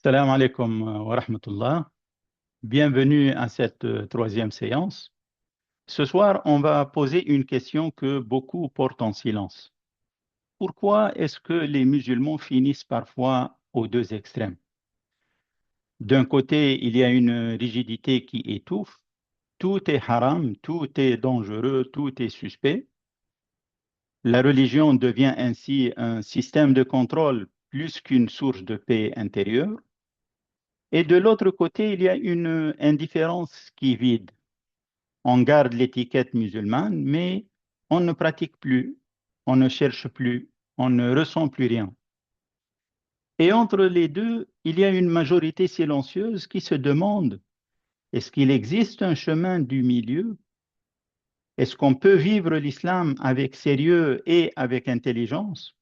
Salam alaikum wa rahmatullah. Bienvenue à cette troisième séance. Ce soir, on va poser une question que beaucoup portent en silence. Pourquoi est-ce que les musulmans finissent parfois aux deux extrêmes? D'un côté, il y a une rigidité qui étouffe. Tout est haram, tout est dangereux, tout est suspect. La religion devient ainsi un système de contrôle plus qu'une source de paix intérieure. Et de l'autre côté, il y a une indifférence qui vide. On garde l'étiquette musulmane, mais on ne pratique plus, on ne cherche plus, on ne ressent plus rien. Et entre les deux, il y a une majorité silencieuse qui se demande, est-ce qu'il existe un chemin du milieu? Est-ce qu'on peut vivre l'islam avec sérieux et avec intelligence,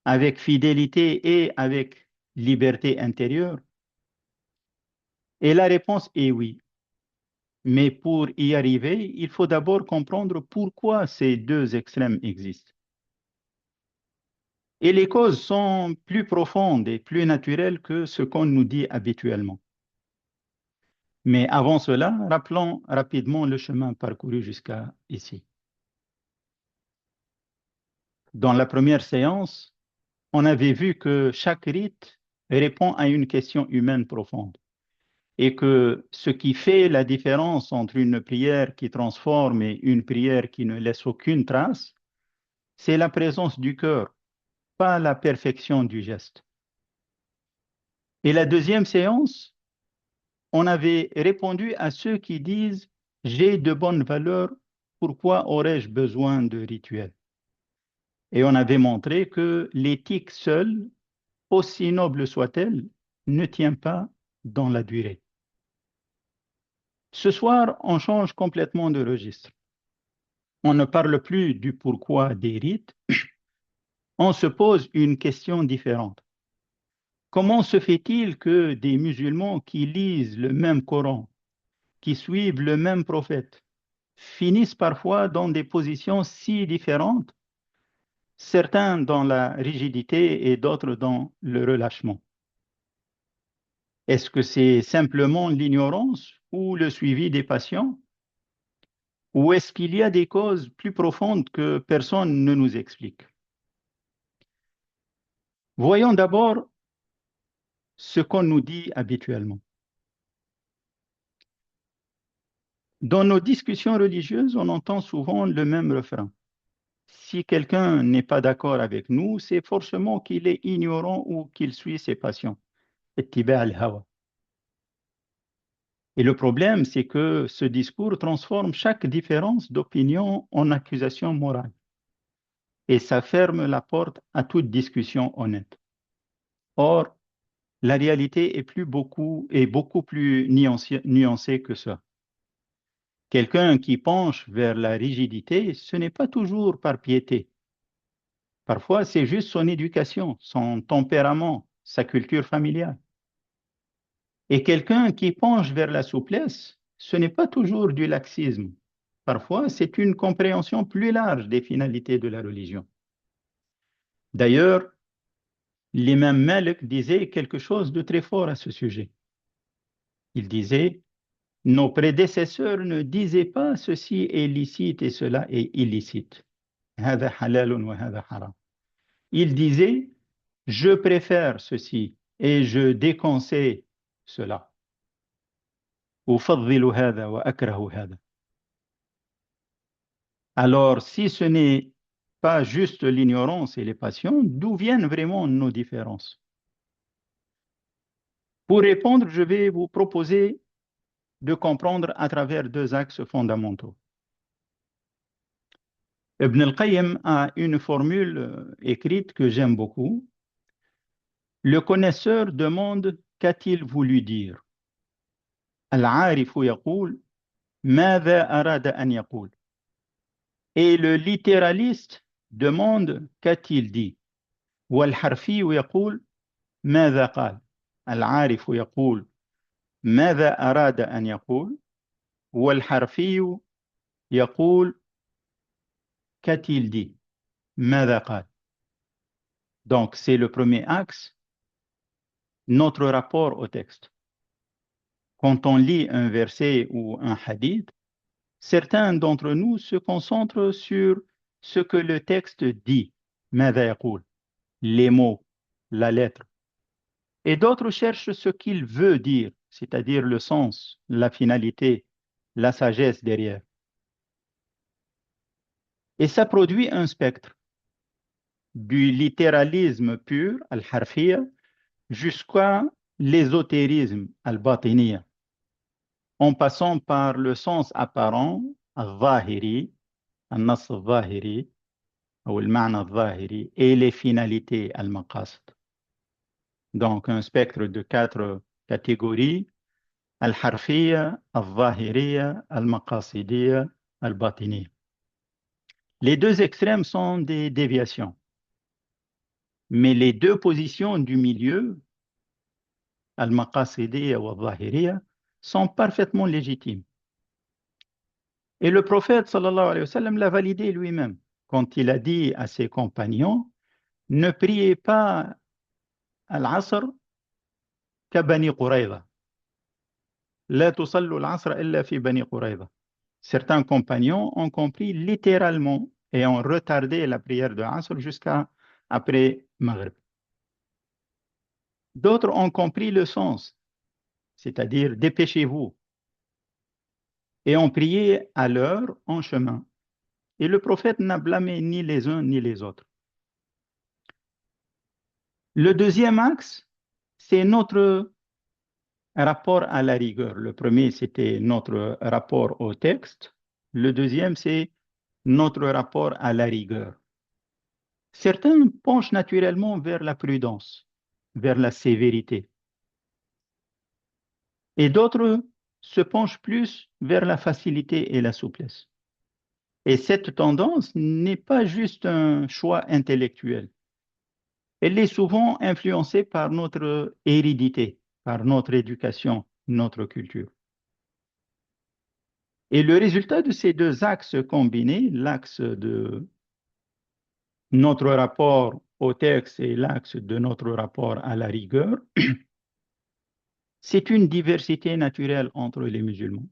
avec fidélité et avec liberté intérieure? Et la réponse est oui. Mais pour y arriver, il faut d'abord comprendre pourquoi ces deux extrêmes existent. Et les causes sont plus profondes et plus naturelles que ce qu'on nous dit habituellement. Mais avant cela, rappelons rapidement le chemin parcouru jusqu'à ici. Dans la première séance, on avait vu que chaque rite répond à une question humaine profonde et que ce qui fait la différence entre une prière qui transforme et une prière qui ne laisse aucune trace, c'est la présence du cœur, pas la perfection du geste. Et la deuxième séance, on avait répondu à ceux qui disent j'ai de bonnes valeurs, pourquoi aurais-je besoin de rituels? Et on avait montré que l'éthique seule, aussi noble soit-elle, ne tient pas dans la durée. Ce soir, on change complètement de registre. On ne parle plus du pourquoi des rites, on se pose une question différente. Comment se fait-il que des musulmans qui lisent le même Coran, qui suivent le même prophète, finissent parfois dans des positions si différentes, certains dans la rigidité et d'autres dans le relâchement? Est-ce que c'est simplement l'ignorance ou le suivi des patients? Ou est-ce qu'il y a des causes plus profondes que personne ne nous explique? Voyons d'abord ce qu'on nous dit habituellement. Dans nos discussions religieuses, on entend souvent le même refrain. Si quelqu'un n'est pas d'accord avec nous, c'est forcément qu'il est ignorant ou qu'il suit ses passions. اتباع الهوى. Et le problème, c'est que ce discours transforme chaque différence d'opinion en accusation morale. Et ça ferme la porte à toute discussion honnête. Or, la réalité est beaucoup plus nuancée que ça. Quelqu'un qui penche vers la rigidité, ce n'est pas toujours par piété. Parfois, c'est juste son éducation, son tempérament, sa culture familiale. Et quelqu'un qui penche vers la souplesse, ce n'est pas toujours du laxisme. Parfois, c'est une compréhension plus large des finalités de la religion. D'ailleurs, l'imam Malik disait quelque chose de très fort à ce sujet. Il disait, nos prédécesseurs ne disaient pas ceci est licite et cela est illicite. هذا حلال وهذا حرام. Il disait, je préfère ceci et je déconseille cela. أفضل هذا وأكره هذا. Alors, si ce n'est pas juste l'ignorance et les passions, d'où viennent vraiment nos différences? Pour répondre, je vais vous proposer de comprendre à travers deux axes fondamentaux. Ibn al-Qayyim a une formule écrite que j'aime beaucoup. Le connaisseur demande qu'a-t-il voulu dire? Al-Arif yaqul, ماذا أراد أن يقول? Et le littéraliste demande qu'a-t-il dit? والحرفي يقول ماذا قال؟ العارف يقول ماذا أراد أن يقول؟ والحرفي يقول qu'a-t-il dit? ماذا قال? Donc, c'est le premier axe. notre rapport au texte. Quand on lit un verset ou un hadith, certains d'entre nous se concentrent sur ce que le texte dit, ماذا يقول, les mots, la lettre. Et d'autres cherchent ce qu'il veut dire, c'est-à-dire le sens, la finalité, la sagesse derrière. Et ça produit un spectre du littéralisme pur, al-harfiya, jusqu'à l'ésotérisme, al-batiniya, en passant par le sens apparent, al-zahiri, al-nas al-zahiri, ou al-ma'na al-zahiri, et les finalités, al-maqasid. Donc un spectre de 4 catégories, al-harfiya, al-zahiriya, al-maqasidiya, al-batiniya. Les deux extrêmes sont des déviations. Mais les deux positions du milieu, al-maqasidiya ou al-zahiriya, sont parfaitement légitimes. Et le prophète sallallahu alayhi wa sallam l'a validé lui-même quand il a dit à ses compagnons, ne priez pas al-asr ka bani Qurayza. La tusallu al-asr illa fi bani Qurayza. Certains compagnons ont compris littéralement et ont retardé la prière de Asr jusqu'à après Maghrib. D'autres ont compris le sens, c'est-à-dire dépêchez-vous, et ont prié à l'heure en chemin. Et le prophète n'a blâmé ni les uns ni les autres. Le deuxième axe, c'est notre rapport à la rigueur. Le premier, c'était notre rapport au texte. Le deuxième, c'est notre rapport à la rigueur. Certains penchent naturellement vers la prudence, vers la sévérité. Et d'autres se penchent plus vers la facilité et la souplesse. Et cette tendance n'est pas juste un choix intellectuel. Elle est souvent influencée par notre hérédité, par notre éducation, notre culture. Et le résultat de ces deux axes combinés, l'axe de notre rapport au texte et l'axe de notre rapport à la rigueur, c'est une diversité naturelle entre les musulmans.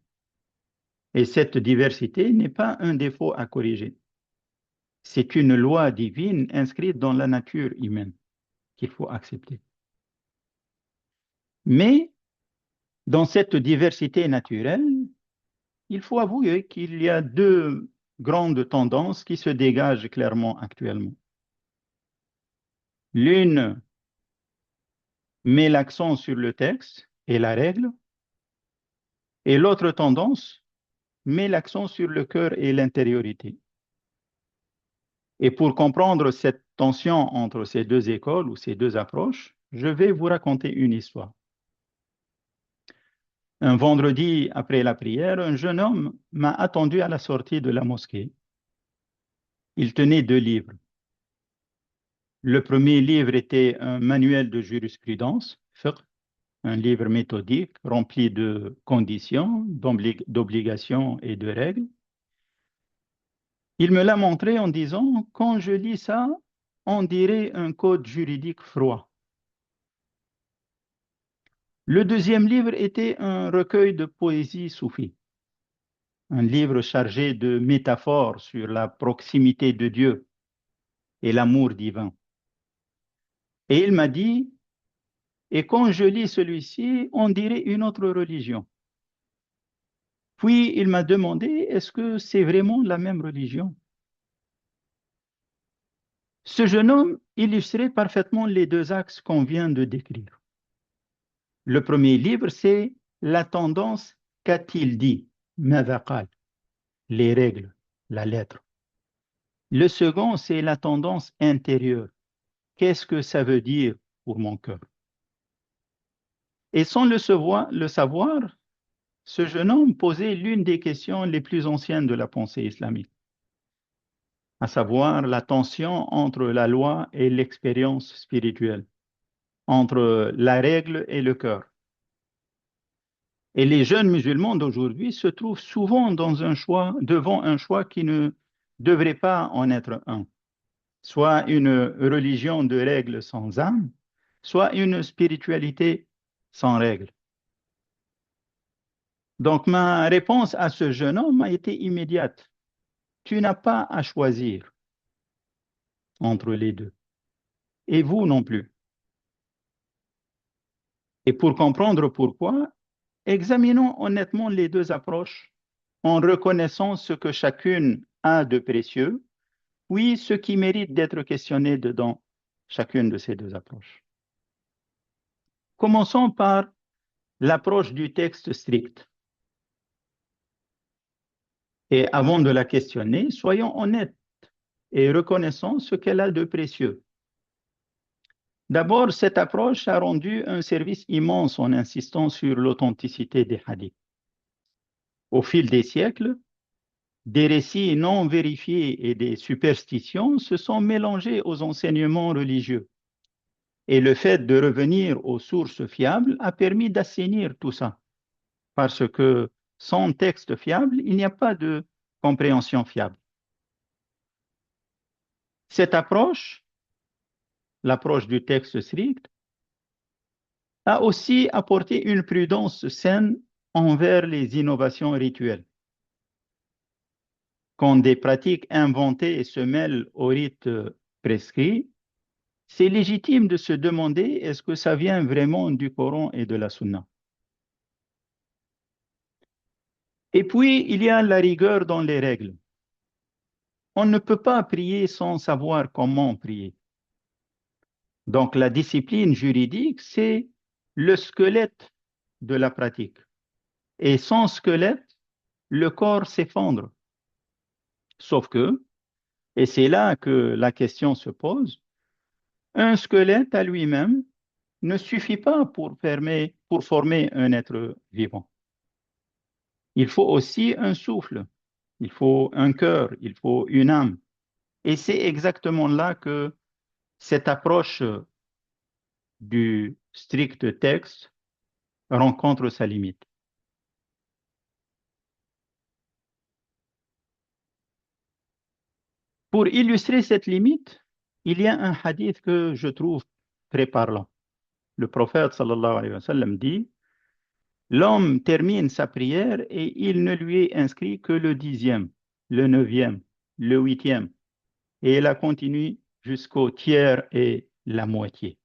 Et cette diversité n'est pas un défaut à corriger. C'est une loi divine inscrite dans la nature humaine qu'il faut accepter. Mais dans cette diversité naturelle, il faut avouer qu'il y a deux grandes tendances qui se dégagent clairement actuellement. L'une met l'accent sur le texte et la règle, et l'autre tendance met l'accent sur le cœur et l'intériorité. Et pour comprendre cette tension entre ces deux écoles ou ces deux approches, je vais vous raconter une histoire. Un vendredi après la prière, un jeune homme m'a attendu à la sortie de la mosquée. Il tenait 2 livres. Le premier livre était un manuel de jurisprudence, fiqh, un livre méthodique rempli de conditions, d'obligations et de règles. Il me l'a montré en disant, quand je lis ça, on dirait un code juridique froid. Le deuxième livre était un recueil de poésie soufie, un livre chargé de métaphores sur la proximité de Dieu et l'amour divin. Et il m'a dit, et quand je lis celui-ci, on dirait une autre religion. Puis il m'a demandé, est-ce que c'est vraiment la même religion? Ce jeune homme illustrait parfaitement les deux axes qu'on vient de décrire. Le premier livre, c'est la tendance qu'a-t-il dit, ماذا قال, les règles, la lettre. Le second, c'est la tendance intérieure. Qu'est-ce que ça veut dire pour mon cœur? Et sans le savoir, ce jeune homme posait l'une des questions les plus anciennes de la pensée islamique, à savoir la tension entre la loi et l'expérience spirituelle, entre la règle et le cœur. Et les jeunes musulmans d'aujourd'hui se trouvent souvent devant un choix qui ne devrait pas en être un. Soit une religion de règles sans âme, soit une spiritualité sans règles. Donc ma réponse à ce jeune homme a été immédiate. Tu n'as pas à choisir entre les deux. Et vous non plus. Et pour comprendre pourquoi, examinons honnêtement les deux approches en reconnaissant ce que chacune a de précieux, puis ce qui mérite d'être questionné dedans chacune de ces deux approches. Commençons par l'approche du texte strict. Et avant de la questionner, soyons honnêtes et reconnaissons ce qu'elle a de précieux. D'abord, cette approche a rendu un service immense en insistant sur l'authenticité des hadiths. Au fil des siècles, des récits non vérifiés et des superstitions se sont mélangés aux enseignements religieux. Et le fait de revenir aux sources fiables a permis d'assainir tout ça. Parce que sans texte fiable, il n'y a pas de compréhension fiable. Cette approche, l'approche du texte strict, a aussi apporté une prudence saine envers les innovations rituelles. Quand des pratiques inventées se mêlent aux rites prescrits, c'est légitime de se demander est-ce que ça vient vraiment du Coran et de la Sunna. Et puis, il y a la rigueur dans les règles. On ne peut pas prier sans savoir comment prier. Donc, la discipline juridique, c'est le squelette de la pratique. Et sans squelette, le corps s'effondre. Sauf que, et c'est là que la question se pose, un squelette à lui-même ne suffit pas pour former un être vivant. Il faut aussi un souffle, il faut un cœur, il faut une âme. Et c'est exactement là que cette approche du strict texte rencontre sa limite. Pour illustrer cette limite, il y a un hadith que je trouve très parlant. Le prophète sallallahu alayhi wa sallam dit, l'homme termine sa prière et il ne lui est inscrit que le 10e, le 9e, le 8e. Et il a continué jusqu'au tiers et la moitié.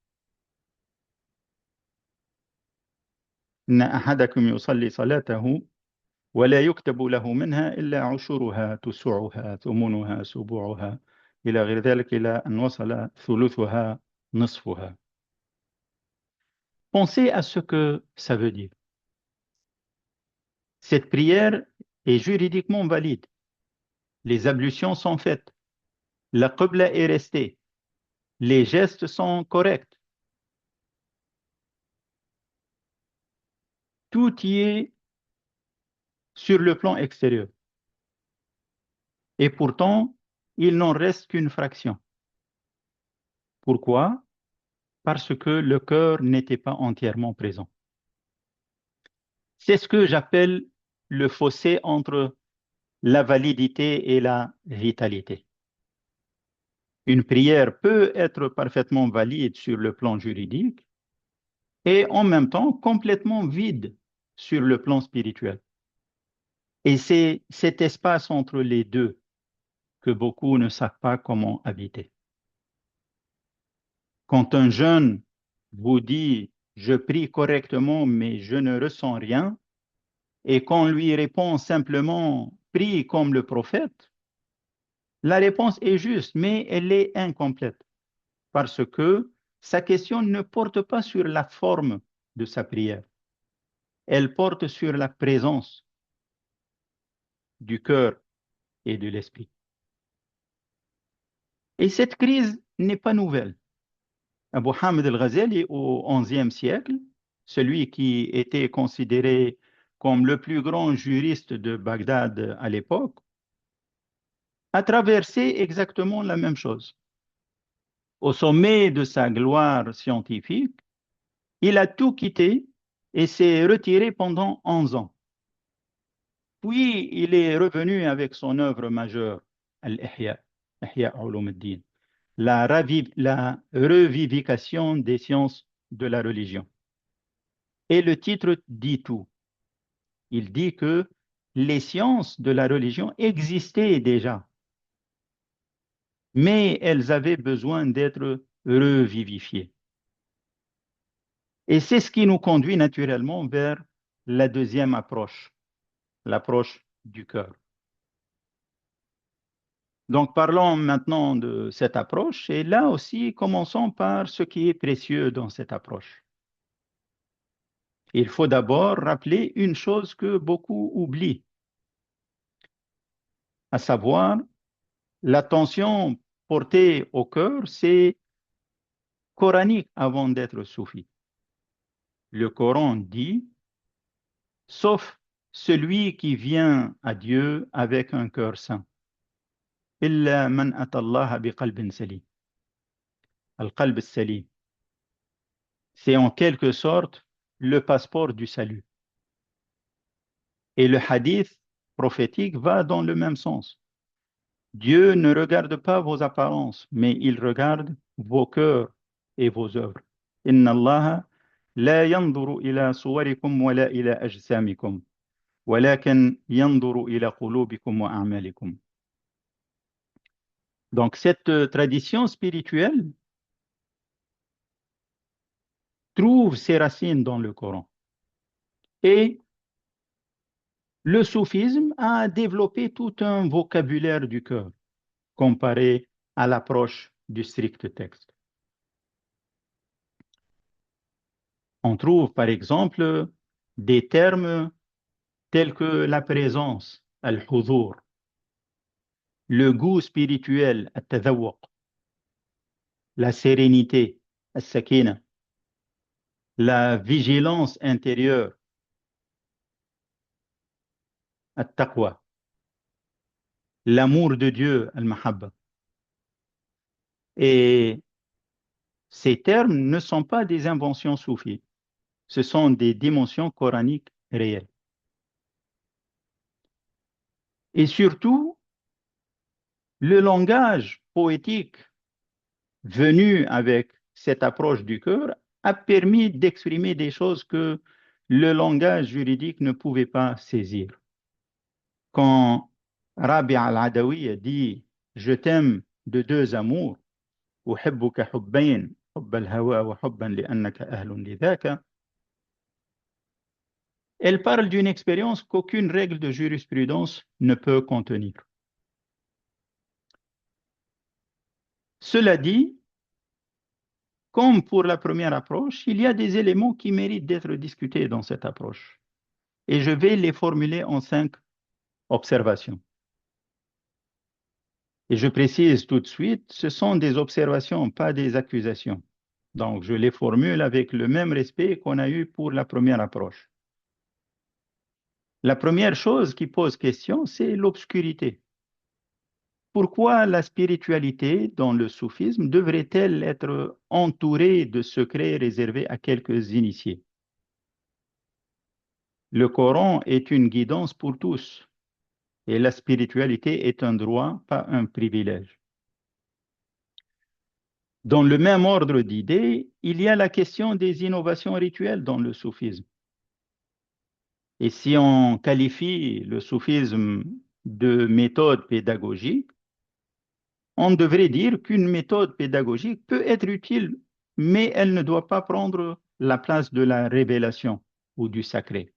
إن أحدكم يصلي صلاته ولا يكتب له منها إلا عشرها تسعها ثمنها سبوعها إلى غير ذلك إلى أن وصل ثلثها نصفها. Pensez à ce que ça veut dire. Cette prière est juridiquement valide. Les ablutions sont faites. La qibla est restée. Les gestes sont corrects. Tout y est sur le plan extérieur. Et pourtant, il n'en reste qu'une fraction. Pourquoi? Parce que le cœur n'était pas entièrement présent. C'est ce que j'appelle le fossé entre la validité et la vitalité. Une prière peut être parfaitement valide sur le plan juridique et en même temps complètement vide sur le plan spirituel. Et c'est cet espace entre les deux que beaucoup ne savent pas comment habiter. Quand un jeune vous dit je prie correctement mais je ne ressens rien, et qu'on lui répond simplement prie comme le prophète, la réponse est juste, mais elle est incomplète parce que sa question ne porte pas sur la forme de sa prière, elle porte sur la présence du cœur et de l'esprit. Et cette crise n'est pas nouvelle. Abu Hamid al-Ghazali, au XIe siècle, celui qui était considéré comme le plus grand juriste de Bagdad à l'époque, a traversé exactement la même chose. Au sommet de sa gloire scientifique, il a tout quitté et s'est retiré pendant 11 ans. Puis il est revenu avec son œuvre majeure, Al-Ihya, Ihya Ulum al-Din. la revivification des sciences de la religion. Et le titre dit tout. Il dit que les sciences de la religion existaient déjà, mais elles avaient besoin d'être revivifiées. Et c'est ce qui nous conduit naturellement vers la deuxième approche, l'approche du cœur. Donc parlons maintenant de cette approche et là aussi commençons par ce qui est précieux dans cette approche. Il faut d'abord rappeler une chose que beaucoup oublient, à savoir l'attention portée au cœur, c'est coranique avant d'être soufi. Le Coran dit, sauf celui qui vient à Dieu avec un cœur saint. إلا من أتى الله بقلب سليم. القلب السليم. C'est en quelque sorte le passeport du salut. Et le hadith prophétique va dans le même sens. Dieu ne regarde pas vos apparences, mais il regarde vos cœurs et vos œuvres. إن الله لا ينظر إلى صوركم ولا إلى أجسامكم ولكن ينظر إلى قلوبكم وأعمالكم. Donc cette tradition spirituelle trouve ses racines dans le Coran. Et le soufisme a développé tout un vocabulaire du cœur comparé à l'approche du strict texte. On trouve par exemple des termes tels que la présence, al-huzur, le goût spirituel, al-tadawwuq, la sérénité, al-sakina, la vigilance intérieure, al-taqwa, l'amour de Dieu, al-mahabba. Et ces termes ne sont pas des inventions soufis, ce sont des dimensions coraniques réelles. Et surtout, le langage poétique venu avec cette approche du cœur a permis d'exprimer des choses que le langage juridique ne pouvait pas saisir. Quand Rabi al-Adawi dit « Je t'aime de deux amours » أحبك حبين حب الهوى وحبا لأنك أهل لذاك. Elle parle d'une expérience qu'aucune règle de jurisprudence ne peut contenir. Cela dit, comme pour la première approche, il y a des éléments qui méritent d'être discutés dans cette approche. Et je vais les formuler en 5 observations. Et je précise tout de suite, ce sont des observations, pas des accusations. Donc, je les formule avec le même respect qu'on a eu pour la première approche. La première chose qui pose question, c'est l'obscurité. Pourquoi la spiritualité dans le soufisme devrait-elle être entourée de secrets réservés à quelques initiés? Le Coran est une guidance pour tous et la spiritualité est un droit, pas un privilège. Dans le même ordre d'idées, il y a la question des innovations rituelles dans le soufisme. Et si on qualifie le soufisme de méthode pédagogique, on devrait dire qu'une méthode pédagogique peut être utile, mais elle ne doit pas prendre la place de la révélation ou du sacré.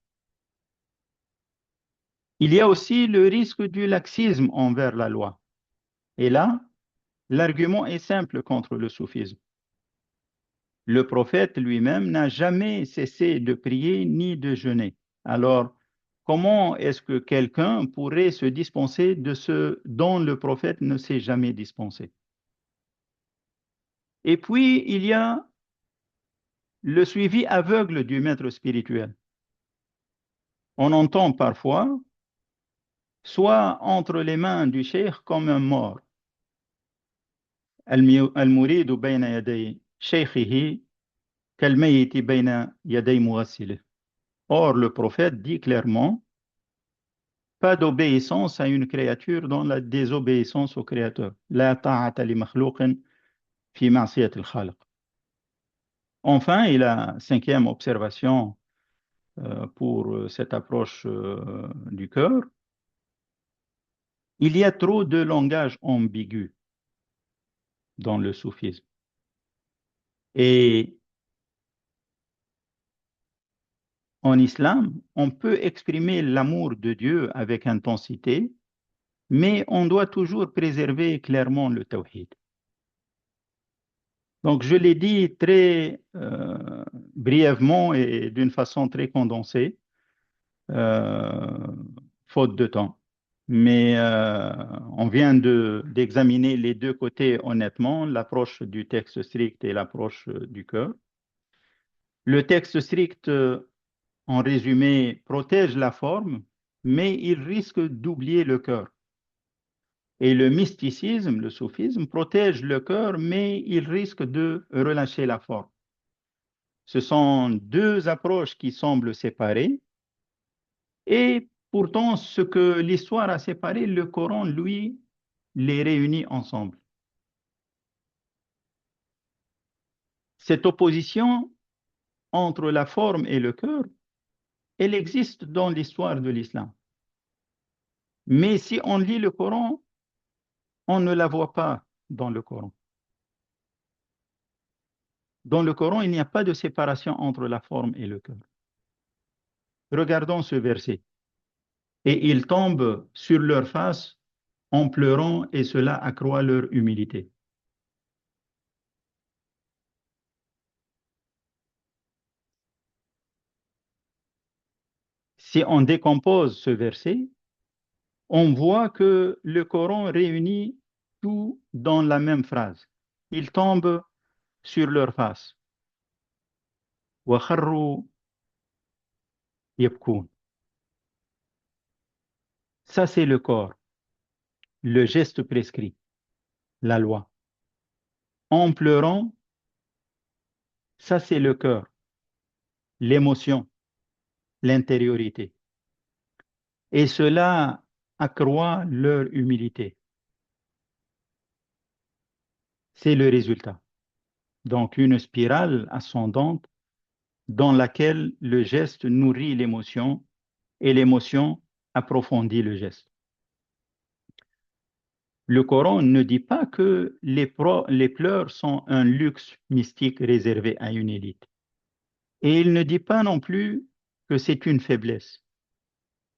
Il y a aussi le risque du laxisme envers la loi. Et là, l'argument est simple contre le soufisme. Le prophète lui-même n'a jamais cessé de prier ni de jeûner. Alors, comment est-ce que quelqu'un pourrait se dispenser de ce dont le prophète ne s'est jamais dispensé? Et puis, il y a le suivi aveugle du maître spirituel. On entend parfois, soit entre les mains du cheikh comme un mort. المريد بين يدي شيخه كالميت بين يدي مغسله. Or, le prophète dit clairement, pas d'obéissance à une créature dans la désobéissance au Créateur. La ta'ata li makhlouqin في معصية الخالق. Enfin, et la cinquième observation pour cette approche du cœur, il y a trop de langage ambigu dans le soufisme. Et en islam, on peut exprimer l'amour de Dieu avec intensité, mais on doit toujours préserver clairement le tawhid. Donc, je l'ai dit très brièvement et d'une façon très condensée, euh, faute de temps. Mais on vient d'examiner les deux côtés honnêtement, l'approche du texte strict et l'approche du cœur. Le texte strict, en résumé, protège la forme, mais il risque d'oublier le cœur. Et le mysticisme, le soufisme, protège le cœur, mais il risque de relâcher la forme. Ce sont deux approches qui semblent séparées, et pourtant, ce que l'histoire a séparé, le Coran, lui, les réunit ensemble. Cette opposition entre la forme et le cœur, elle existe dans l'histoire de l'islam. Mais si on lit le Coran, on ne la voit pas dans le Coran. Dans le Coran, il n'y a pas de séparation entre la forme et le cœur. Regardons ce verset. Et ils tombent sur leur face en pleurant et cela accroît leur humilité. Si on décompose ce verset, on voit que le Coran réunit tout dans la même phrase. Ils tombent sur leur face. وَخَرُّوا يَبْكُونَ. Ça, c'est le corps, le geste prescrit, la loi. En pleurant, ça, c'est le cœur, l'émotion, l'intériorité. Et cela accroît leur humilité. C'est le résultat. Donc, une spirale ascendante dans laquelle le geste nourrit l'émotion et l'émotion approfondit le geste. Le Coran ne dit pas que les pleurs sont un luxe mystique réservé à une élite. Et il ne dit pas non plus que c'est une faiblesse.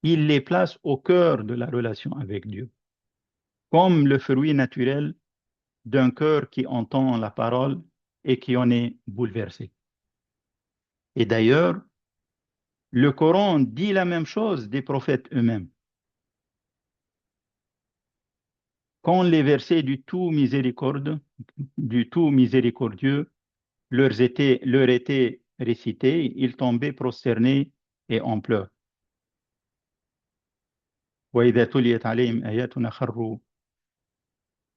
Il les place au cœur de la relation avec Dieu, comme le fruit naturel d'un cœur qui entend la parole et qui en est bouleversé. Et d'ailleurs, le Coran dit la même chose des prophètes eux-mêmes. Quand les versets du tout miséricordieux leur étaient récités, ils tombaient prosternés et en pleurs. وَإِذَا تُلِيَتْ عَلَيْهِمْ آيَاتُنَا خَرُّوا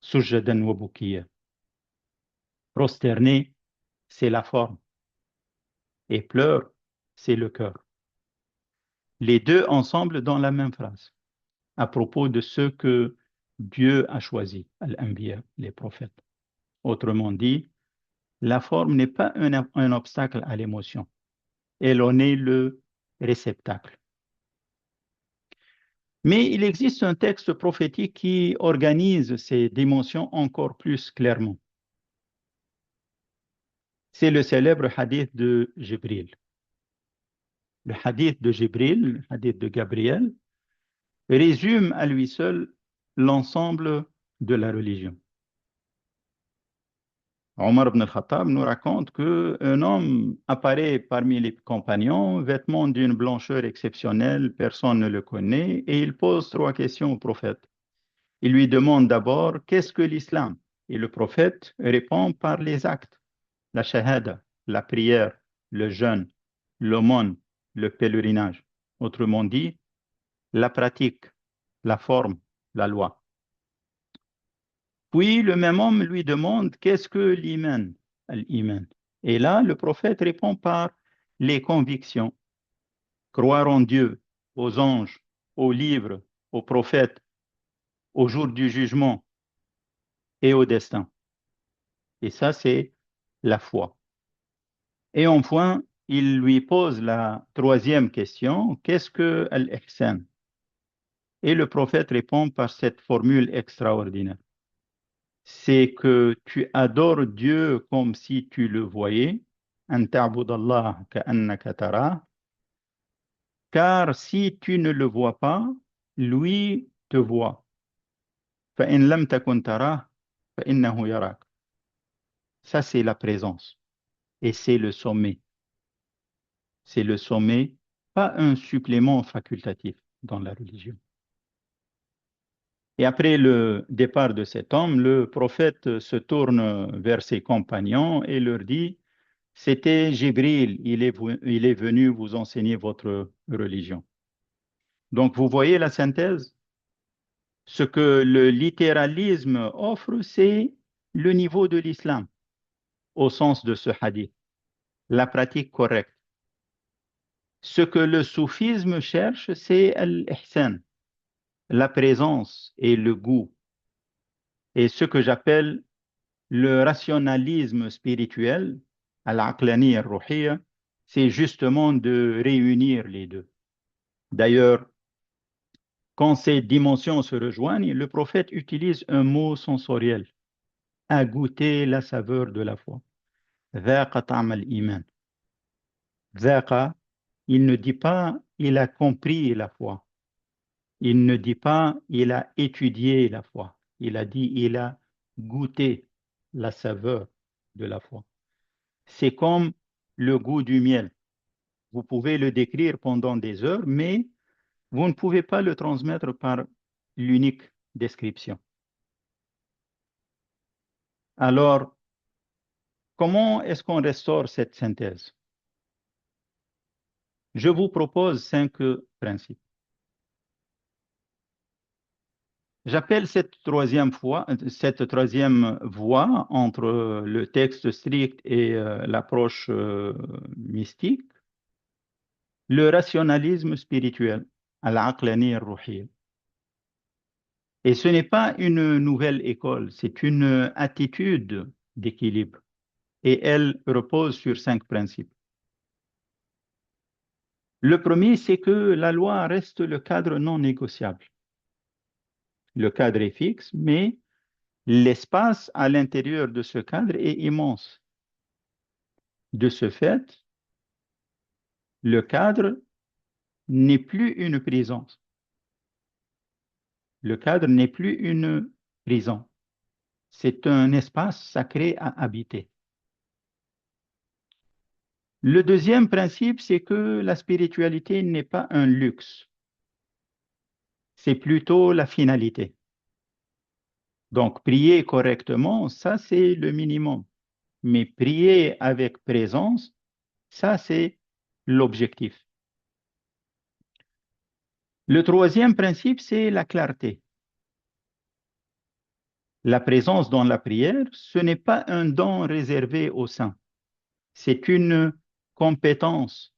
سُجَّدًا وَبُكِيًّا. Prosterné, c'est la forme, et pleurs, c'est le cœur. Les deux ensemble dans la même phrase, à propos de ceux que Dieu a choisis, al-Anbiya, les prophètes. Autrement dit, la forme n'est pas un obstacle à l'émotion. Elle en est le réceptacle. Mais il existe un texte prophétique qui organise ces dimensions encore plus clairement. C'est le célèbre hadith de Jibril. Le hadith de Jibril, le hadith de Gabriel, résume à lui seul l'ensemble de la religion. Omar ibn al-Khattab nous raconte qu'un homme apparaît parmi les compagnons, vêtement d'une blancheur exceptionnelle, personne ne le connaît, et il pose trois questions au prophète. Il lui demande d'abord, qu'est-ce que l'islam? Et le prophète répond par les actes, la shahada, la prière, le jeûne, l'aumône, le pèlerinage. Autrement dit, la pratique, la forme, la loi. Puis le même homme lui demande qu'est-ce que l'iman, l'iman. Et là, le prophète répond par les convictions, croire en Dieu, aux anges, aux livres, aux prophètes, au jour du jugement et au destin. Et ça, c'est la foi. Et enfin, il lui pose la troisième question, qu'est-ce que al-ihsan? Et le prophète répond par cette formule extraordinaire. C'est que tu adores Dieu comme si tu le voyais, an ta'budallah ka'annaka tarah, car si tu ne le vois pas, lui te voit. فَإِن لَمْ تَكُنْ تَرَاهُ فَإِنَّهُ يَرَاكَ. Ça, c'est la présence. Et c'est le sommet. C'est le sommet, pas un supplément facultatif dans la religion. Et après le départ de cet homme, le prophète se tourne vers ses compagnons et leur dit, c'était Jibril, il est venu vous enseigner votre religion. Donc, vous voyez la synthèse? Ce que le littéralisme offre, c'est le niveau de l'islam, au sens de ce hadith, la pratique correcte. Ce que le soufisme cherche, c'est l'ihsan, la présence et le goût. Et ce que j'appelle le rationalisme spirituel, al-aqlani al-ruhiyya, c'est justement de réunir les deux. D'ailleurs, quand ces dimensions se rejoignent, le prophète utilise un mot sensoriel, à goûter la saveur de la foi. ذاق طعم الإيمان. ذاق, il ne dit pas il a compris la foi. Il ne dit pas il a étudié la foi. Il a dit il a goûté la saveur de la foi. C'est comme le goût du miel. Vous pouvez le décrire pendant des heures, mais vous ne pouvez pas le transmettre par l'unique description. Alors, comment est-ce qu'on restaure cette synthèse? Je vous propose 5 principes. J'appelle cette troisième voie entre le texte strict et l'approche mystique, le rationalisme spirituel, al-aqlani al-ruhiyya. Et ce n'est pas une nouvelle école, c'est une attitude d'équilibre. Et elle repose sur 5 principes. Le premier, c'est que la loi reste le cadre non négociable. Le cadre est fixe, mais l'espace à l'intérieur de ce cadre est immense. De ce fait, le cadre n'est plus une prison. Le cadre n'est plus une prison. C'est un espace sacré à habiter. Le deuxième principe, c'est que la spiritualité n'est pas un luxe. C'est plutôt la finalité. Donc, prier correctement, ça, c'est le minimum. Mais prier avec présence, ça, c'est l'objectif. Le troisième principe, c'est la clarté. La présence dans la prière, ce n'est pas un don réservé aux saints. C'est une compétence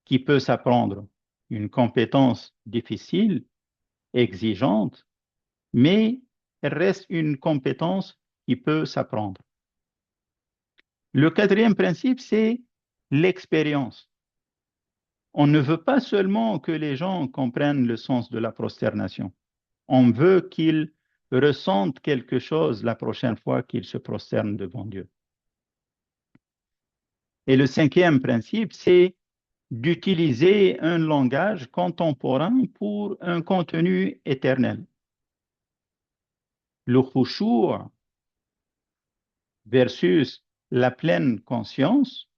qui peut s'apprendre, une compétence difficile, exigeante, mais elle reste une compétence qui peut s'apprendre. Le quatrième principe, c'est l'expérience. On ne veut pas seulement que les gens comprennent le sens de la prosternation. On veut qu'ils ressentent quelque chose la prochaine fois qu'ils se prosternent devant Dieu. Et le cinquième principe, c'est d'utiliser un langage contemporain pour un contenu éternel. Le khushu' versus la pleine conscience,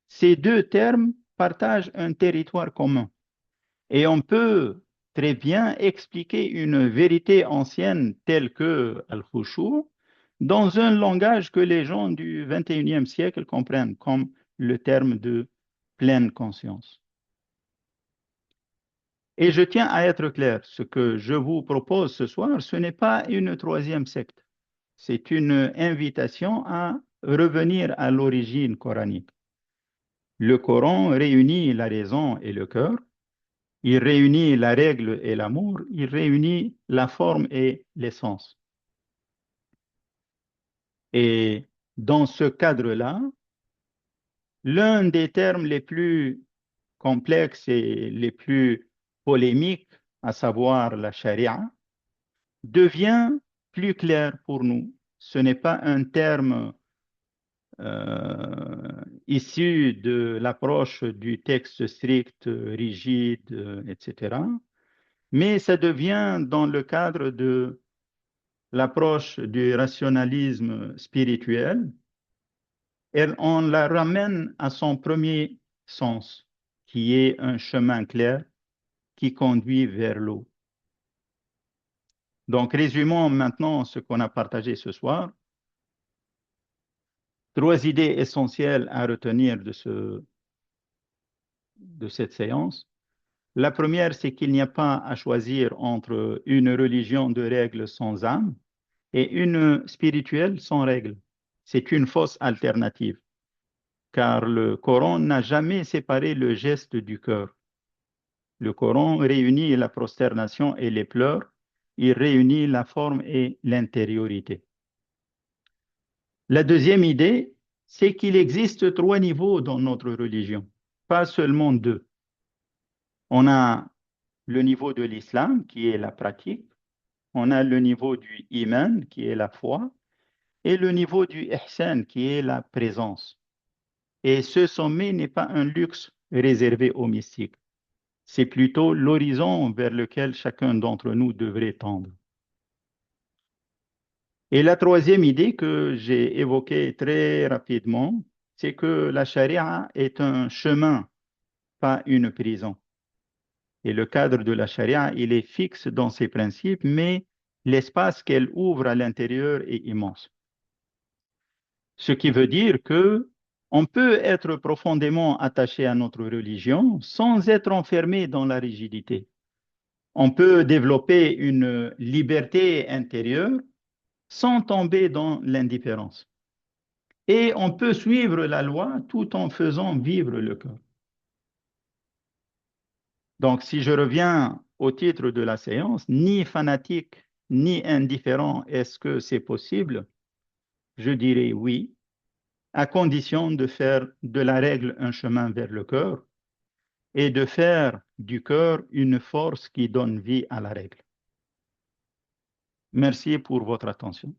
ces deux termes partagent un territoire commun. Et on peut très bien expliquer une vérité ancienne telle que al-khushu' dans un langage que les gens du 21e siècle comprennent, comme le terme de pleine conscience. Et je tiens à être clair, ce que je vous propose ce soir, ce n'est pas une troisième secte. C'est une invitation à revenir à l'origine coranique. Le Coran réunit la raison et le cœur, il réunit la règle et l'amour, il réunit la forme et l'essence. Et dans ce cadre-là, l'un des termes les plus complexes et les plus polémiques, à savoir la charia, devient plus clair pour nous. Ce n'est pas un terme issu de l'approche du texte strict, rigide, etc., mais ça devient dans le cadre de l'approche du rationalisme spirituel et on la ramène à son premier sens, qui est un chemin clair qui conduit vers l'eau. Donc, résumons maintenant ce qu'on a partagé ce soir. Trois idées essentielles à retenir de cette séance. La première, c'est qu'il n'y a pas à choisir entre une religion de règles sans âme et une spirituelle sans règles. C'est une fausse alternative, car le Coran n'a jamais séparé le geste du cœur. Le Coran réunit la prosternation et les pleurs, il réunit la forme et l'intériorité. La deuxième idée, c'est qu'il existe trois niveaux dans notre religion, pas seulement deux. On a le niveau de l'islam, qui est la pratique, on a le niveau du iman, qui est la foi, et le niveau du ihsan, qui est la présence. Et ce sommet n'est pas un luxe réservé aux mystiques, c'est plutôt l'horizon vers lequel chacun d'entre nous devrait tendre. Et la troisième idée que j'ai évoquée très rapidement, c'est que la charia est un chemin, pas une prison. Et le cadre de la charia, il est fixe dans ses principes, mais l'espace qu'elle ouvre à l'intérieur est immense. Ce qui veut dire que on peut être profondément attaché à notre religion sans être enfermé dans la rigidité. On peut développer une liberté intérieure sans tomber dans l'indifférence. Et on peut suivre la loi tout en faisant vivre le cœur. Donc, si je reviens au titre de la séance, ni fanatique, ni indifférent, est-ce que c'est possible? Je dirais oui, à condition de faire de la règle un chemin vers le cœur et de faire du cœur une force qui donne vie à la règle. Merci pour votre attention.